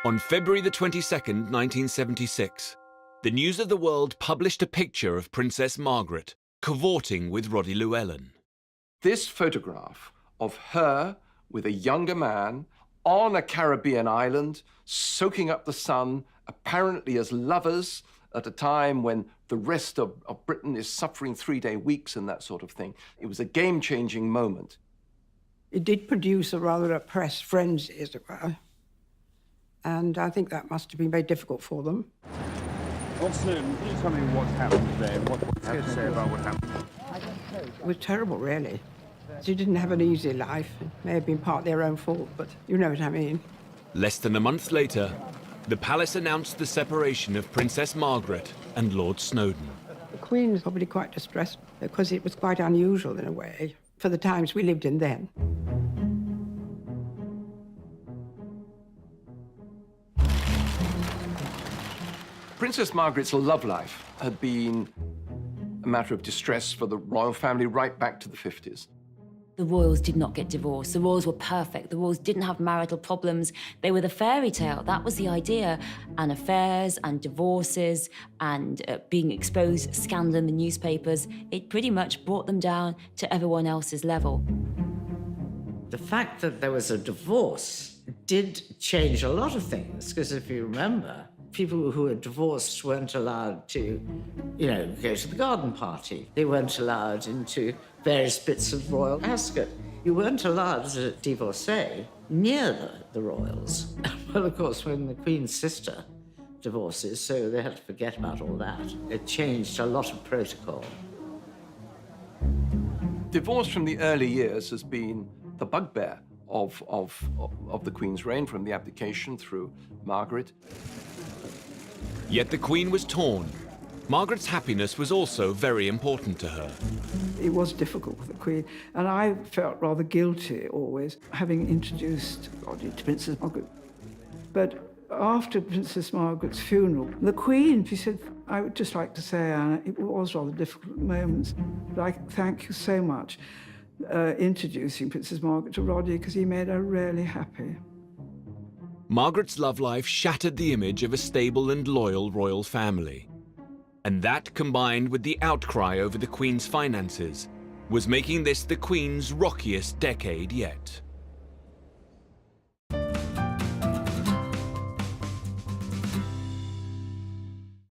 On February the 22nd, 1976, the News of the World published a picture of Princess Margaret cavorting with Roddy Llewellyn. This photograph of her with a younger man on a Caribbean island, soaking up the sun, apparently as lovers, at a time when the rest of Britain is suffering three-day weeks and that sort of thing. It was a game-changing moment. It did produce a rather oppressed frenzy, as it were. And I think that must have been very difficult for them. Well, Snowden, can you tell me what happened there? What you have to say about what happened? It was terrible, really. She didn't have an easy life. It may have been part their own fault, but you know what I mean. Less than a month later, the palace announced the separation of Princess Margaret and Lord Snowden. The Queen was probably quite distressed because it was quite unusual in a way for the times we lived in then. Princess Margaret's love life had been a matter of distress for the royal family right back to the 50s. The royals did not get divorced. The royals were perfect. The royals didn't have marital problems. They were the fairy tale. That was the idea. And affairs and divorces and being exposed, scandal in the newspapers, it pretty much brought them down to everyone else's level. The fact that there was a divorce did change a lot of things, because if you remember, people who were divorced weren't allowed to, go to the garden party. They weren't allowed into various bits of royal ascot. You weren't allowed as a divorcee near the royals. Well, of course, when the Queen's sister divorces, so they had to forget about all that. It changed a lot of protocol. Divorce from the early years has been the bugbear of the Queen's reign, from the abdication through Margaret. Yet the Queen was torn. Margaret's happiness was also very important to her. It was difficult for the Queen, and I felt rather guilty always, having introduced Roddy to Princess Margaret. But after Princess Margaret's funeral, the Queen, she said, "I would just like to say, Anna, it was rather difficult moments, but I thank you so much introducing Princess Margaret to Roddy, because he made her really happy." Margaret's love life shattered the image of a stable and loyal royal family. And that, combined with the outcry over the Queen's finances, was making this the Queen's rockiest decade yet.